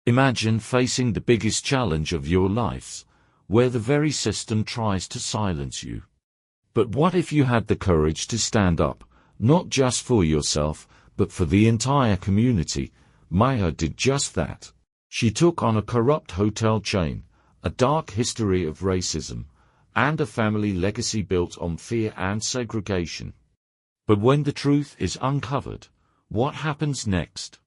Imagine facing the biggest challenge of your lives, where the very system tries to silence you. But what if you had the courage to stand up, not just for yourself, but for the entire community? Maya did just that. She took on a corrupt hotel chain, a dark history of racism, and a family legacy built on fear and segregation. But when the truth is uncovered, what happens next?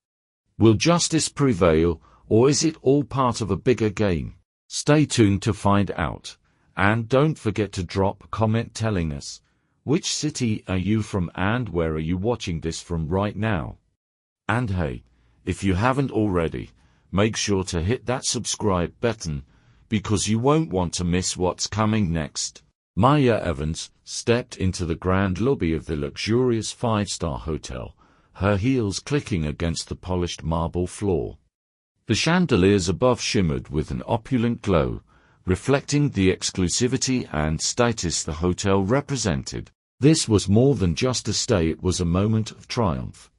Will justice prevail, or is it all part of a bigger game? Stay tuned to find out. And don't forget to drop a comment telling us, which city are you from and where are you watching this from right now? And hey, if you haven't already, make sure to hit that subscribe button, because you won't want to miss what's coming next. Maya Evans stepped into the grand lobby of the luxurious 5-star hotel, her heels clicking against the polished marble floor. The chandeliers above shimmered with an opulent glow, reflecting the exclusivity and status the hotel represented. This was more than just a stay, it was a moment of triumph.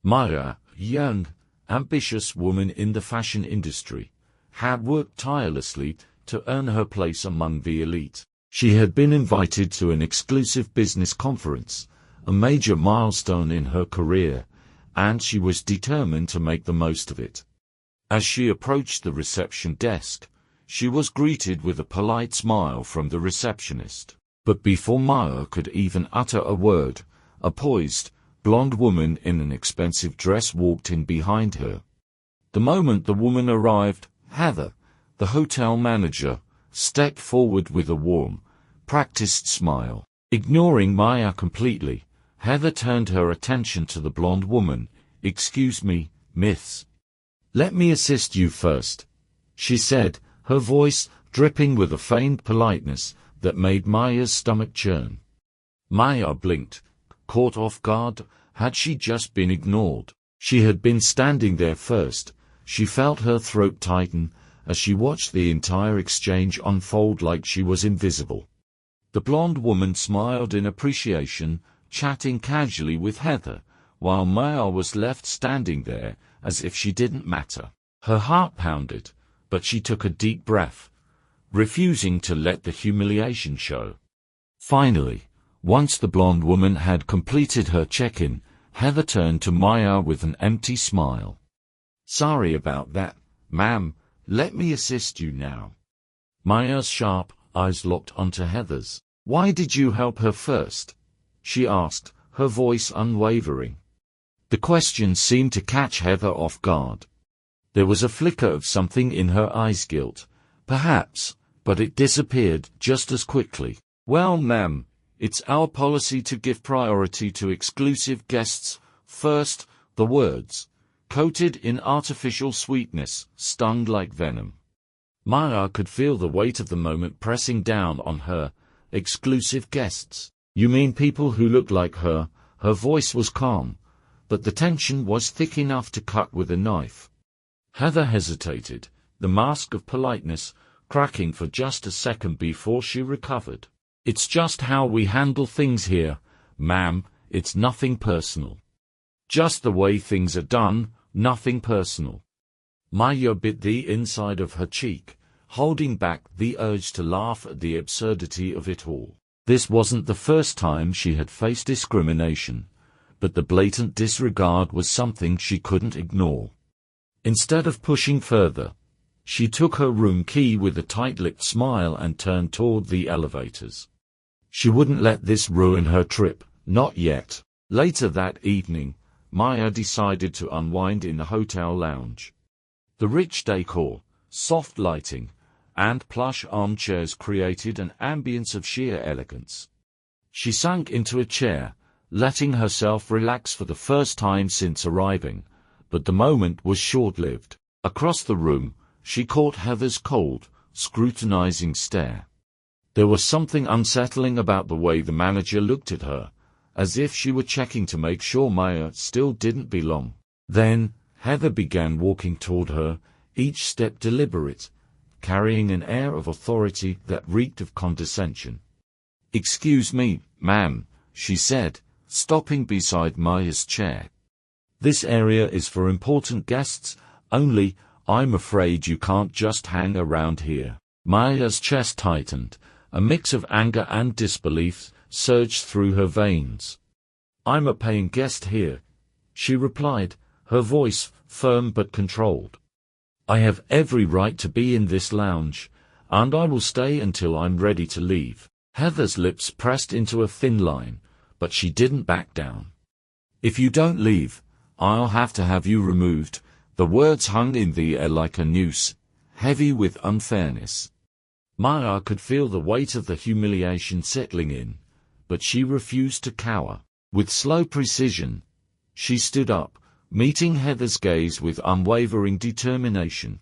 Maya, a young, ambitious woman in the fashion industry, had worked tirelessly to earn her place among the elite. She had been invited to an exclusive business conference, a major milestone in her career, and she was determined to make the most of it. As she approached the reception desk, she was greeted with a polite smile from the receptionist. But before Maya could even utter a word, a poised, blonde woman in an expensive dress walked in behind her. The moment the woman arrived, Heather, the hotel manager, stepped forward with a warm, practiced smile. Ignoring Maya completely, Heather turned her attention to the blonde woman. "Excuse me, miss. Let me assist you first," she said, her voice dripping with a feigned politeness that made Maya's stomach churn. Maya blinked, caught off guard. Had she just been ignored? She had been standing there first. She felt her throat tighten as she watched the entire exchange unfold like she was invisible. The blonde woman smiled in appreciation, chatting casually with Heather, while Maya was left standing there as if she didn't matter. Her heart pounded, but she took a deep breath, refusing to let the humiliation show. Finally, once the blonde woman had completed her check-in, Heather turned to Maya with an empty smile. "Sorry about that, ma'am. Let me assist you now." Maya's sharp eyes locked onto Heather's. "Why did you help her first?" she asked, her voice unwavering. The question seemed to catch Heather off guard. There was a flicker of something in her eyes, guilt, perhaps, but it disappeared just as quickly. "Well, ma'am, it's our policy to give priority to exclusive guests first," the words, coated in artificial sweetness, stung like venom. Maya could feel the weight of the moment pressing down on her. Exclusive guests? You mean people who look like her? Her voice was calm, but the tension was thick enough to cut with a knife. Heather hesitated, the mask of politeness cracking for just a second before she recovered. "It's just how we handle things here, ma'am. It's nothing personal. Just the way things are done, nothing personal." Maya bit the inside of her cheek, holding back the urge to laugh at the absurdity of it all. This wasn't the first time she had faced discrimination, but the blatant disregard was something she couldn't ignore. Instead of pushing further, she took her room key with a tight-lipped smile and turned toward the elevators. She wouldn't let this ruin her trip, not yet. Later that evening, Maya decided to unwind in the hotel lounge. The rich decor, soft lighting, and plush armchairs created an ambience of sheer elegance. She sank into a chair, letting herself relax for the first time since arriving, but the moment was short-lived. Across the room, she caught Heather's cold, scrutinizing stare. There was something unsettling about the way the manager looked at her, as if she were checking to make sure Maya still didn't belong. Then, Heather began walking toward her, each step deliberate, carrying an air of authority that reeked of condescension. "Excuse me, ma'am," she said, stopping beside Maya's chair. "This area is for important guests only. I'm afraid you can't just hang around here. Maya's chest tightened. A mix of anger and disbelief surged through her veins. I'm a paying guest here, she replied, her voice firm but controlled. I have every right to be in this lounge, and I will stay until I'm ready to leave. Heather's lips pressed into a thin line, but she didn't back down. If you don't leave, I'll have to have you removed. The words hung in the air like a noose, heavy with unfairness. Maya could feel the weight of the humiliation settling in, but she refused to cower. With slow precision, she stood up, meeting Heather's gaze with unwavering determination.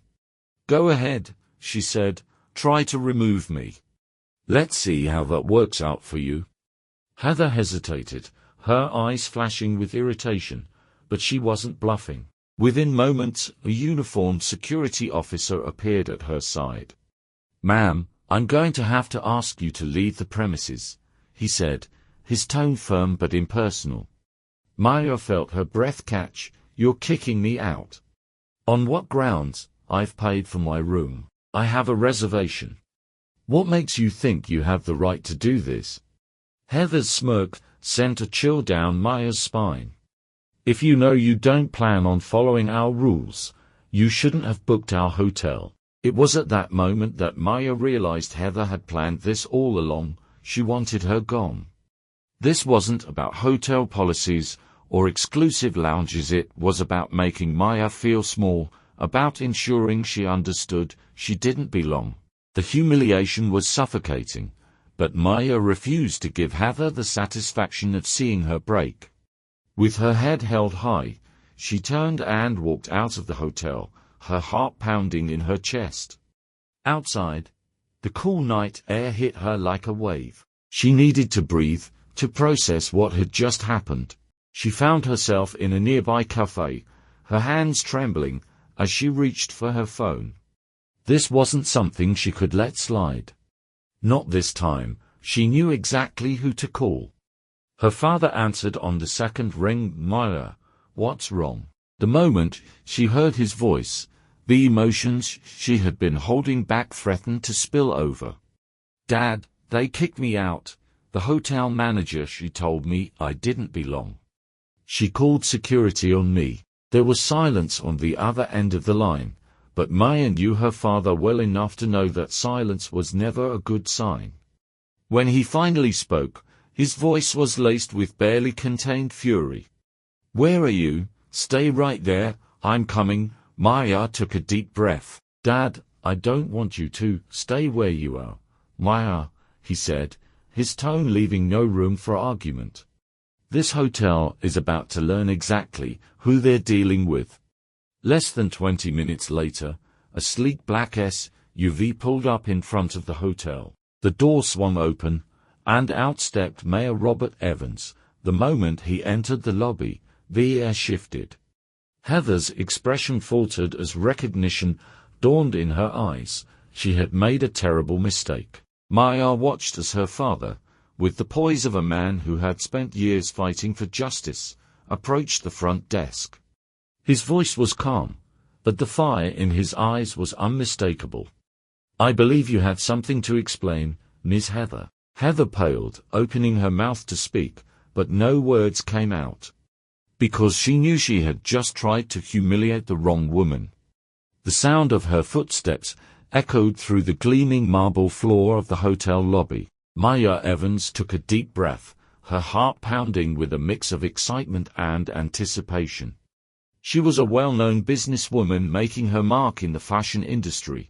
Go ahead, she said, try to remove me. Let's see how that works out for you. Heather hesitated, her eyes flashing with irritation, but she wasn't bluffing. Within moments, a uniformed security officer appeared at her side. Ma'am, I'm going to have to ask you to leave the premises, he said, his tone firm but impersonal. Maya felt her breath catch. You're kicking me out. On what grounds? I've paid for my room. I have a reservation. What makes you think you have the right to do this? Heather's smirk sent a chill down Maya's spine. If you know you don't plan on following our rules, you shouldn't have booked our hotel. It was at that moment that Maya realized Heather had planned this all along. She wanted her gone. This wasn't about hotel policies or exclusive lounges. It was about making Maya feel small, about ensuring she understood she didn't belong. The humiliation was suffocating, but Maya refused to give Heather the satisfaction of seeing her break. With her head held high, she turned and walked out of the hotel, her heart pounding in her chest. Outside, the cool night air hit her like a wave. She needed to breathe, to process what had just happened. She found herself in a nearby cafe, her hands trembling as she reached for her phone. This wasn't something she could let slide. Not this time. She knew exactly who to call. Her father answered on the second ring. Maya, what's wrong? The moment she heard his voice, the emotions she had been holding back threatened to spill over. Dad, they kicked me out. The hotel manager, she told me I didn't belong. She called security on me. There was silence on the other end of the line, but Maya knew her father well enough to know that silence was never a good sign. When he finally spoke, his voice was laced with barely contained fury. Where are you? Stay right there, I'm coming. Maya took a deep breath. Dad, I don't want you to. Stay where you are. Maya, he said, his tone leaving no room for argument. This hotel is about to learn exactly who they're dealing with. Less than 20 minutes later, a sleek black SUV pulled up in front of the hotel. The door swung open, and out stepped Mayor Robert Evans. The moment he entered the lobby, the air shifted. Heather's expression faltered as recognition dawned in her eyes. She had made a terrible mistake. Maya watched as her father, with the poise of a man who had spent years fighting for justice, approached the front desk. His voice was calm, but the fire in his eyes was unmistakable. I believe you have something to explain, Ms. Heather. Heather paled, opening her mouth to speak, but no words came out. Because she knew she had just tried to humiliate the wrong woman. The sound of her footsteps echoed through the gleaming marble floor of the hotel lobby. Maya Evans took a deep breath, her heart pounding with a mix of excitement and anticipation. She was a well-known businesswoman making her mark in the fashion industry,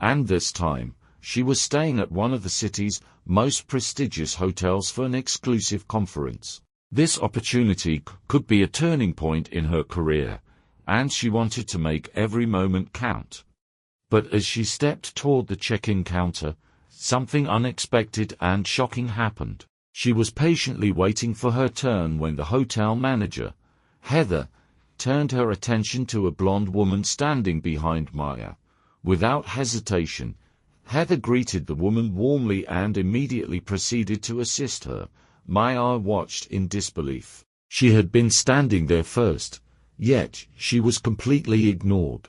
and this time, she was staying at one of the city's most prestigious hotels for an exclusive conference. This opportunity could be a turning point in her career, and she wanted to make every moment count. But as she stepped toward the check-in counter, something unexpected and shocking happened. She was patiently waiting for her turn when the hotel manager, Heather, turned her attention to a blonde woman standing behind Maya. Without hesitation, Heather greeted the woman warmly and immediately proceeded to assist her. Maya watched in disbelief. She had been standing there first, yet she was completely ignored.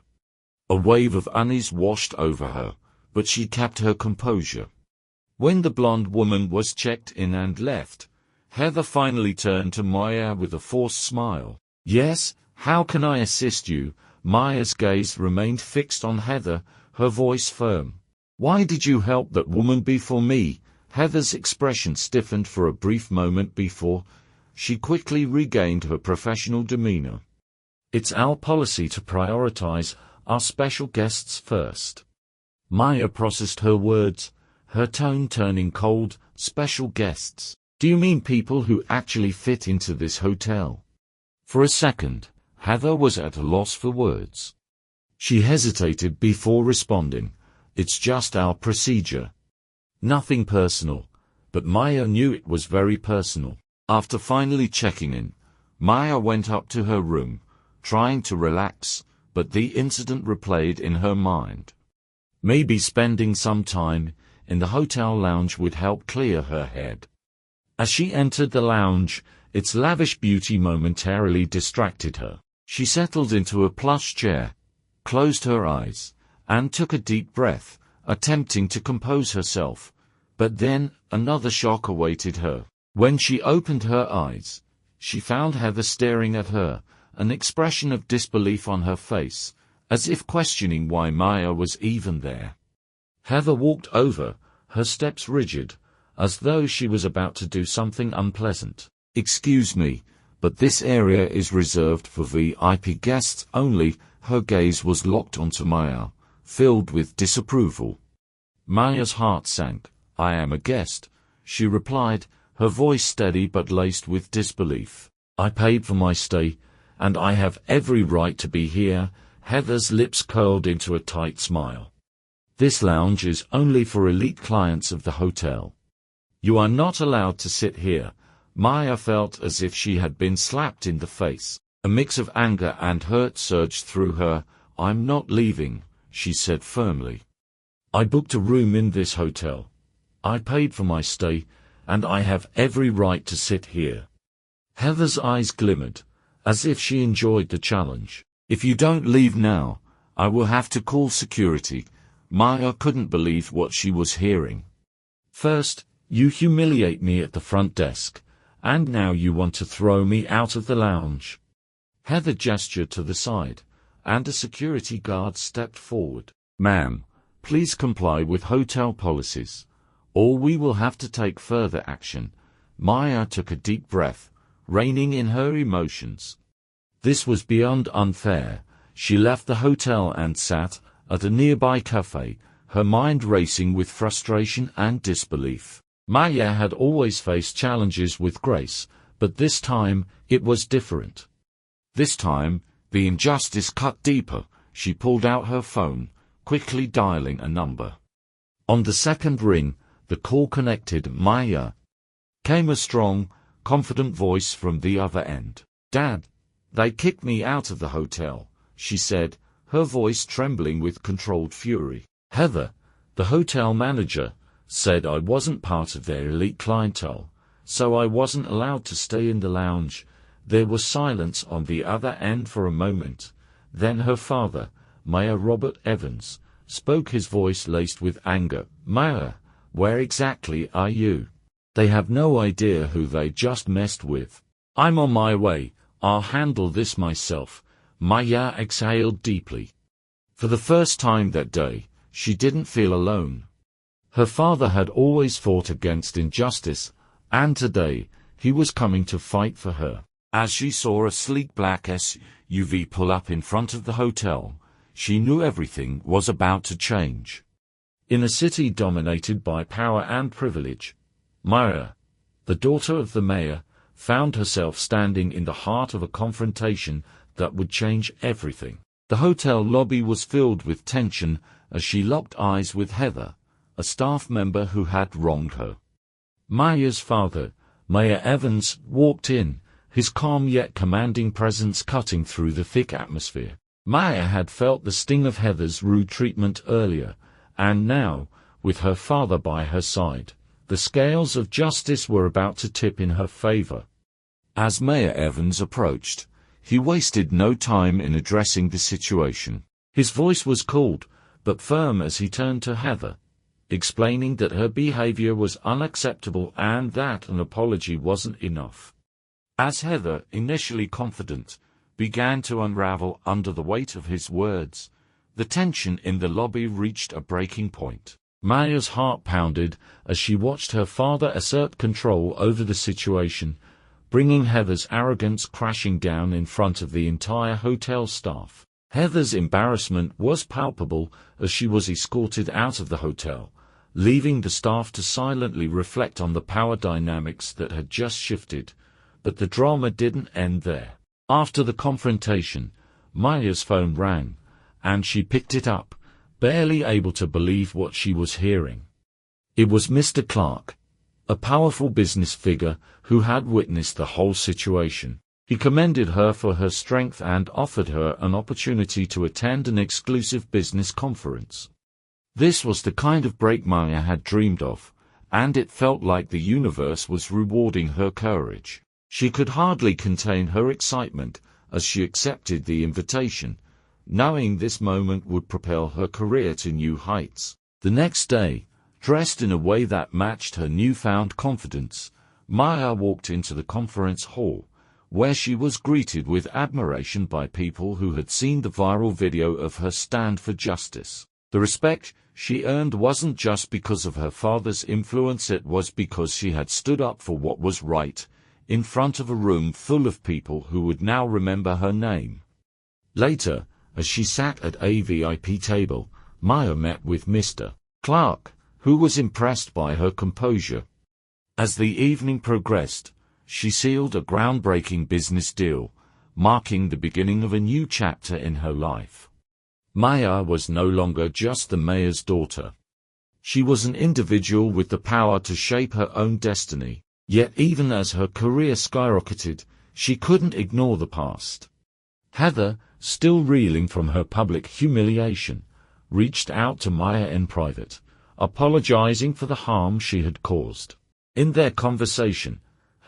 A wave of unease washed over her, but she kept her composure. When the blonde woman was checked in and left, Heather finally turned to Maya with a forced smile. "Yes, how can I assist you?" Maya's gaze remained fixed on Heather, her voice firm. "Why did you help that woman before me?" Heather's expression stiffened for a brief moment before she quickly regained her professional demeanor. "It's our policy to prioritize our special guests first." Maya processed her words, her tone turning cold. "Special guests? Do you mean people who actually fit into this hotel?" For a second, Heather was at a loss for words. She hesitated before responding. "It's just our procedure. Nothing personal." But Maya knew it was very personal. After finally checking in, Maya went up to her room, trying to relax, but the incident replayed in her mind. Maybe spending some time in the hotel lounge would help clear her head. As she entered the lounge, its lavish beauty momentarily distracted her. She settled into a plush chair, closed her eyes, and took a deep breath, attempting to compose herself. But then, another shock awaited her. When she opened her eyes, she found Heather staring at her, an expression of disbelief on her face, as if questioning why Maya was even there. Heather walked over, her steps rigid, as though she was about to do something unpleasant. "Excuse me, but this area is reserved for VIP guests only." Her gaze was locked onto Maya, filled with disapproval. Maya's heart sank. "I am a guest," she replied, her voice steady but laced with disbelief. "I paid for my stay, and I have every right to be here." Heather's lips curled into a tight smile. "This lounge is only for elite clients of the hotel. You are not allowed to sit here." Maya felt as if she had been slapped in the face. A mix of anger and hurt surged through her. "I'm not leaving," she said firmly. "I booked a room in this hotel. I paid for my stay, and I have every right to sit here." Heather's eyes glimmered, as if she enjoyed the challenge. "If you don't leave now, I will have to call security." Maya couldn't believe what she was hearing. "First, you humiliate me at the front desk, and now you want to throw me out of the lounge." Heather gestured to the side, and a security guard stepped forward. "Ma'am, please comply with hotel policies, or we will have to take further action." Maya took a deep breath, reining in her emotions. This was beyond unfair. She left the hotel and sat at a nearby cafe, her mind racing with frustration and disbelief. Maya had always faced challenges with grace, but this time, it was different. This time, the injustice cut deeper. She pulled out her phone, quickly dialing a number. On the second ring, the call connected. Maya. Came a strong, confident voice from the other end. "Dad, they kicked me out of the hotel," she said, her voice trembling with controlled fury. "Heather, the hotel manager, said I wasn't part of their elite clientele, so I wasn't allowed to stay in the lounge." There was silence on the other end for a moment. Then her father, Mayor Robert Evans, spoke, his voice laced with anger. "Maya, where exactly are you? They have no idea who they just messed with. I'm on my way. I'll handle this myself." Maya exhaled deeply. For the first time that day, she didn't feel alone. Her father had always fought against injustice, and today, he was coming to fight for her. As she saw a sleek black SUV pull up in front of the hotel, she knew everything was about to change. In a city dominated by power and privilege, Maya, the daughter of the mayor, found herself standing in the heart of a confrontation that would change everything. The hotel lobby was filled with tension as she locked eyes with Heather, a staff member who had wronged her. Maya's father, Mayor Evans, walked in, his calm yet commanding presence cutting through the thick atmosphere. Maya had felt the sting of Heather's rude treatment earlier, and now, with her father by her side, the scales of justice were about to tip in her favor. As Mayor Evans approached, he wasted no time in addressing the situation. His voice was cold, but firm as he turned to Heather, explaining that her behavior was unacceptable and that an apology wasn't enough. As Heather, initially confident, began to unravel under the weight of his words, the tension in the lobby reached a breaking point. Maya's heart pounded as she watched her father assert control over the situation, bringing Heather's arrogance crashing down in front of the entire hotel staff. Heather's embarrassment was palpable as she was escorted out of the hotel, leaving the staff to silently reflect on the power dynamics that had just shifted. But the drama didn't end there. After the confrontation, Maya's phone rang, and she picked it up, barely able to believe what she was hearing. It was Mr. Clark, a powerful business figure who had witnessed the whole situation. He commended her for her strength and offered her an opportunity to attend an exclusive business conference. This was the kind of break Maya had dreamed of, and it felt like the universe was rewarding her courage. She could hardly contain her excitement as she accepted the invitation, knowing this moment would propel her career to new heights. The next day, dressed in a way that matched her newfound confidence, Maya walked into the conference hall, where she was greeted with admiration by people who had seen the viral video of her stand for justice. The respect she earned wasn't just because of her father's influence, it was because she had stood up for what was right, in front of a room full of people who would now remember her name. Later, as she sat at a VIP table, Maya met with Mr. Clark, who was impressed by her composure. As the evening progressed, she sealed a groundbreaking business deal, marking the beginning of a new chapter in her life. Maya was no longer just the mayor's daughter. She was an individual with the power to shape her own destiny. Yet even as her career skyrocketed, she couldn't ignore the past. Heather, still reeling from her public humiliation, reached out to Maya in private, apologizing for the harm she had caused. In their conversation,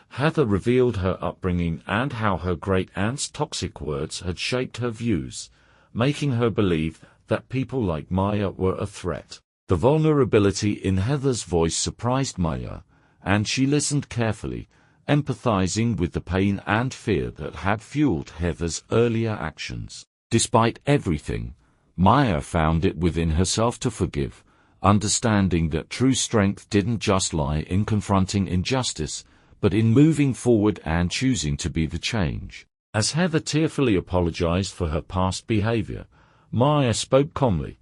Heather revealed her upbringing and how her great-aunt's toxic words had shaped her views, making her believe that people like Maya were a threat. The vulnerability in Heather's voice surprised Maya, and she listened carefully, empathizing with the pain and fear that had fueled Heather's earlier actions. Despite everything, Maya found it within herself to forgive, understanding that true strength didn't just lie in confronting injustice, but in moving forward and choosing to be the change. As Heather tearfully apologized for her past behavior, Maya spoke calmly,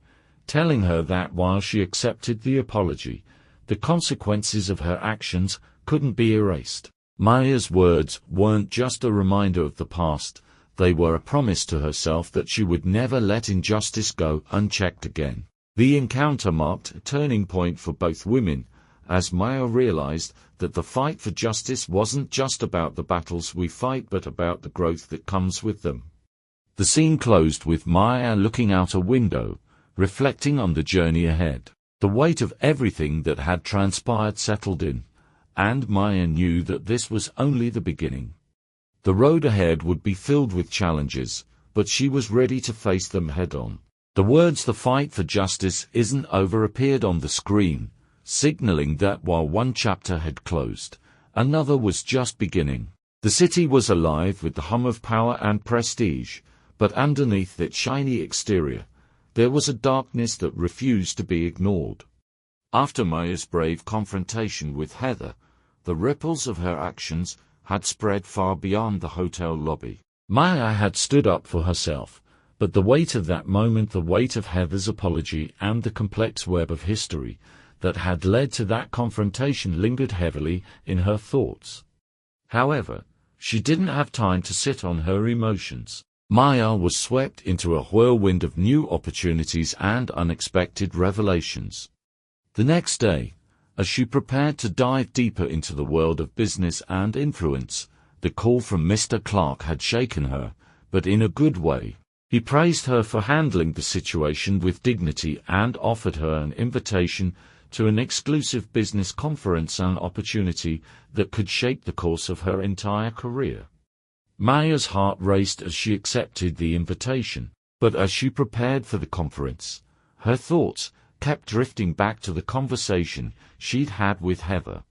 telling her that while she accepted the apology, the consequences of her actions couldn't be erased. Maya's words weren't just a reminder of the past, they were a promise to herself that she would never let injustice go unchecked again. The encounter marked a turning point for both women, as Maya realized that the fight for justice wasn't just about the battles we fight but about the growth that comes with them. The scene closed with Maya looking out a window, reflecting on the journey ahead. The weight of everything that had transpired settled in, and Maya knew that this was only the beginning. The road ahead would be filled with challenges, but she was ready to face them head-on. The words "the fight for justice isn't over" appeared on the screen, signaling that while one chapter had closed, another was just beginning. The city was alive with the hum of power and prestige, but underneath its shiny exterior, there was a darkness that refused to be ignored. After Maya's brave confrontation with Heather, the ripples of her actions had spread far beyond the hotel lobby. Maya had stood up for herself, but the weight of that moment, the weight of Heather's apology and the complex web of history that had led to that confrontation lingered heavily in her thoughts. However, she didn't have time to sit on her emotions. Maya was swept into a whirlwind of new opportunities and unexpected revelations. The next day, as she prepared to dive deeper into the world of business and influence, the call from Mr. Clark had shaken her, but in a good way. He praised her for handling the situation with dignity and offered her an invitation to an exclusive business conference, an opportunity that could shape the course of her entire career. Maya's heart raced as she accepted the invitation. But as she prepared for the conference, her thoughts kept drifting back to the conversation she'd had with Heather.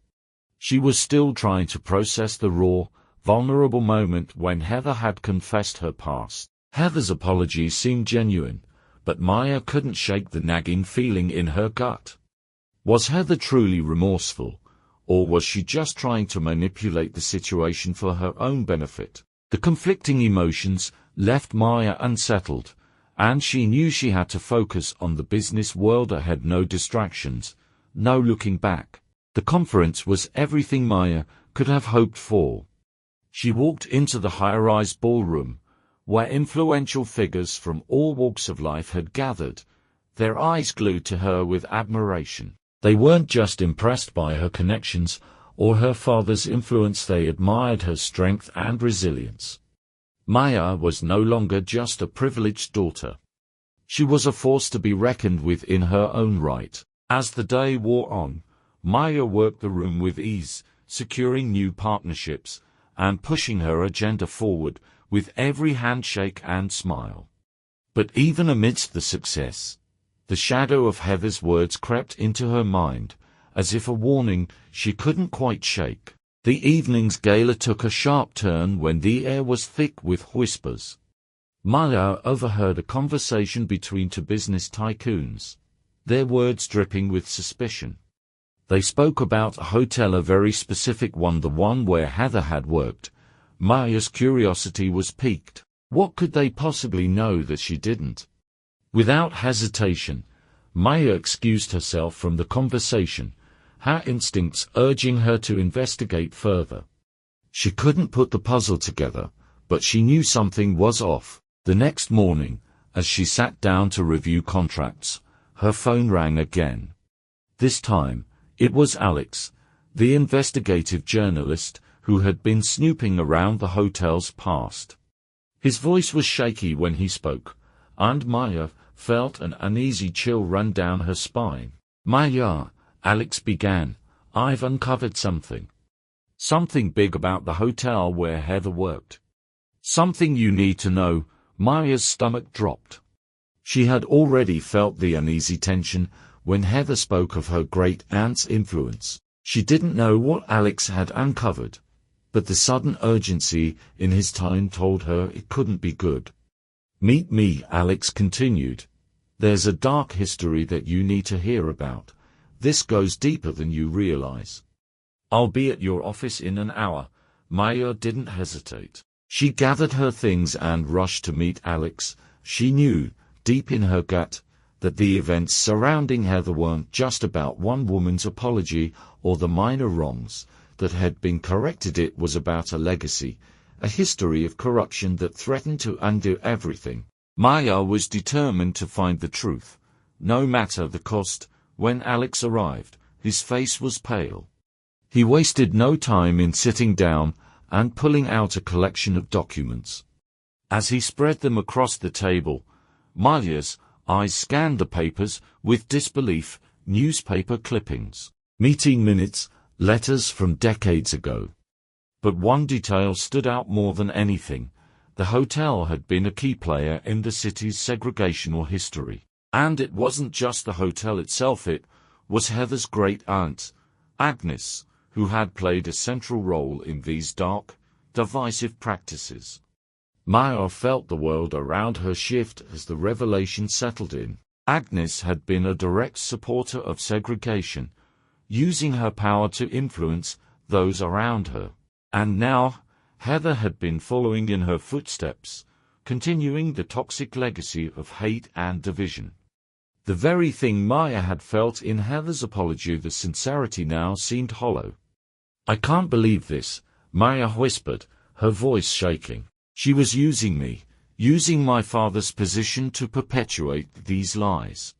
She was still trying to process the raw, vulnerable moment when Heather had confessed her past. Heather's apology seemed genuine, but Maya couldn't shake the nagging feeling in her gut. Was Heather truly remorseful, or was she just trying to manipulate the situation for her own benefit? The conflicting emotions left Maya unsettled, and she knew she had to focus on the business world ahead. No distractions, no looking back. The conference was everything Maya could have hoped for. She walked into the high-rise ballroom, where influential figures from all walks of life had gathered, their eyes glued to her with admiration. They weren't just impressed by her connections or her father's influence, they admired her strength and resilience. Maya was no longer just a privileged daughter. She was a force to be reckoned with in her own right. As the day wore on, Maya worked the room with ease, securing new partnerships and pushing her agenda forward with every handshake and smile. But even amidst the success, the shadow of Heather's words crept into her mind, as if a warning she couldn't quite shake. The evening's gala took a sharp turn when the air was thick with whispers. Maya overheard a conversation between two business tycoons, their words dripping with suspicion. They spoke about a hotel, a very specific one, the one where Heather had worked. Maya's curiosity was piqued. What could they possibly know that she didn't? Without hesitation, Maya excused herself from the conversation, her instincts urging her to investigate further. She couldn't put the puzzle together, but she knew something was off. The next morning, as she sat down to review contracts, her phone rang again. This time, it was Alex, the investigative journalist who had been snooping around the hotel's past. His voice was shaky when he spoke, and Maya felt an uneasy chill run down her spine. "Maya," Alex began, "I've uncovered something. Something big about the hotel where Heather worked. Something you need to know." Maya's stomach dropped. She had already felt the uneasy tension when Heather spoke of her great-aunt's influence. She didn't know what Alex had uncovered, but the sudden urgency in his tone told her it couldn't be good. "Meet me," Alex continued. "There's a dark history that you need to hear about. This goes deeper than you realize. I'll be at your office in an hour." Maya didn't hesitate. She gathered her things and rushed to meet Alex. She knew, deep in her gut, that the events surrounding Heather weren't just about one woman's apology or the minor wrongs that had been corrected. It was about a legacy, a history of corruption that threatened to undo everything. Maya was determined to find the truth, no matter the cost. When Alex arrived, his face was pale. He wasted no time in sitting down and pulling out a collection of documents. As he spread them across the table, Maya's eyes scanned the papers with disbelief. Newspaper clippings, meeting minutes, letters from decades ago. But one detail stood out more than anything. The hotel had been a key player in the city's segregational history. And it wasn't just the hotel itself, it was Heather's great-aunt, Agnes, who had played a central role in these dark, divisive practices. Maya felt the world around her shift as the revelation settled in. Agnes had been a direct supporter of segregation, using her power to influence those around her. And now, Heather had been following in her footsteps, continuing the toxic legacy of hate and division. The very thing Maya had felt in Heather's apology, the sincerity, now seemed hollow. "I can't believe this," Maya whispered, her voice shaking. "She was using me, using my father's position to perpetuate these lies."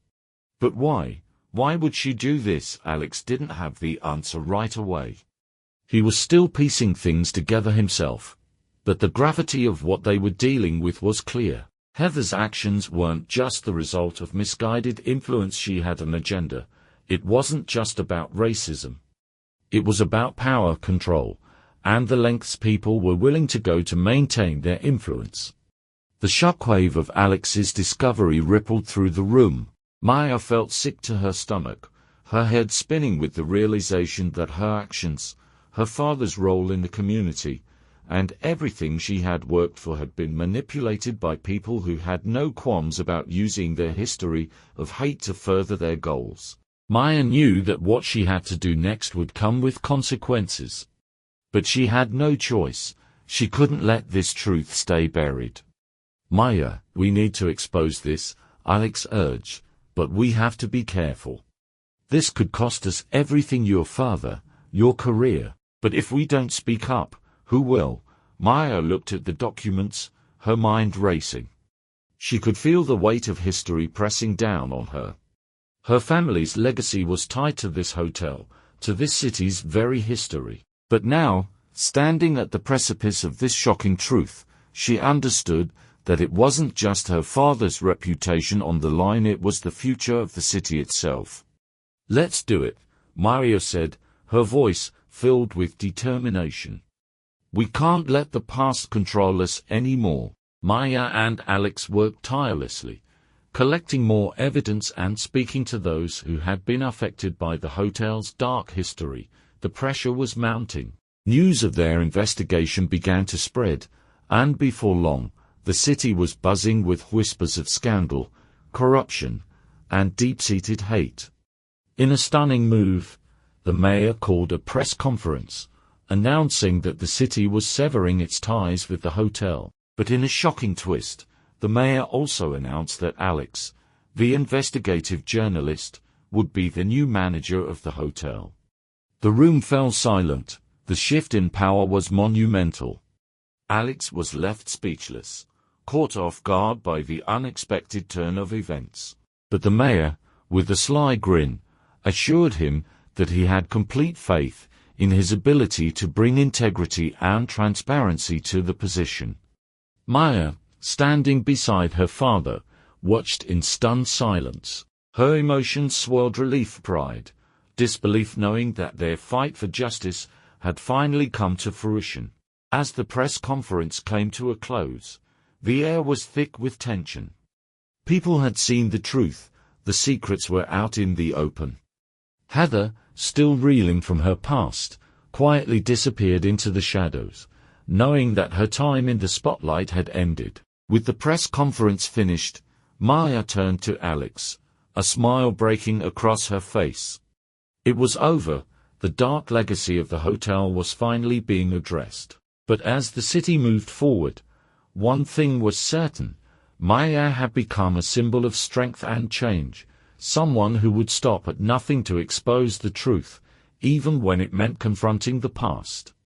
"But why? Why would she do this?" Alex didn't have the answer right away. He was still piecing things together himself, but the gravity of what they were dealing with was clear. Heather's actions weren't just the result of misguided influence. She had an agenda. It wasn't just about racism. It was about power, control, and the lengths people were willing to go to maintain their influence. The shockwave of Alex's discovery rippled through the room. Maya felt sick to her stomach, her head spinning with the realization that her actions, her father's role in the community, and everything she had worked for had been manipulated by people who had no qualms about using their history of hate to further their goals. Maya knew that what she had to do next would come with consequences. But she had no choice. She couldn't let this truth stay buried. Maya, we need to expose this, Alex urged, but we have to be careful. This could cost us everything: your father, your career. But if we don't speak up, who will? Maya looked at the documents, her mind racing. She could feel the weight of history pressing down on her. Her family's legacy was tied to this hotel, to this city's very history. But now, standing at the precipice of this shocking truth, she understood that it wasn't just her father's reputation on the line, it was the future of the city itself. Let's do it, Maria said, her voice filled with determination. We can't let the past control us anymore. Maya and Alex worked tirelessly, collecting more evidence and speaking to those who had been affected by the hotel's dark history. The pressure was mounting. News of their investigation began to spread, and before long, the city was buzzing with whispers of scandal, corruption, and deep-seated hate. In a stunning move, the mayor called a press conference, announcing that the city was severing its ties with the hotel. But in a shocking twist, the mayor also announced that Alex, the investigative journalist, would be the new manager of the hotel. The room fell silent. The shift in power was monumental. Alex was left speechless, caught off guard by the unexpected turn of events. But the mayor, with a sly grin, assured him that he had complete faith in his ability to bring integrity and transparency to the position. Maya, standing beside her father, watched in stunned silence. Her emotions swirled: relief, pride, disbelief, knowing that their fight for justice had finally come to fruition. As the press conference came to a close, the air was thick with tension. People had seen the truth, the secrets were out in the open. Heather, still reeling from her past, quietly disappeared into the shadows, knowing that her time in the spotlight had ended. With the press conference finished, Maya turned to Alex, a smile breaking across her face. It was over. The dark legacy of the hotel was finally being addressed. But as the city moved forward, one thing was certain: Maya had become a symbol of strength and change, someone who would stop at nothing to expose the truth, even when it meant confronting the past.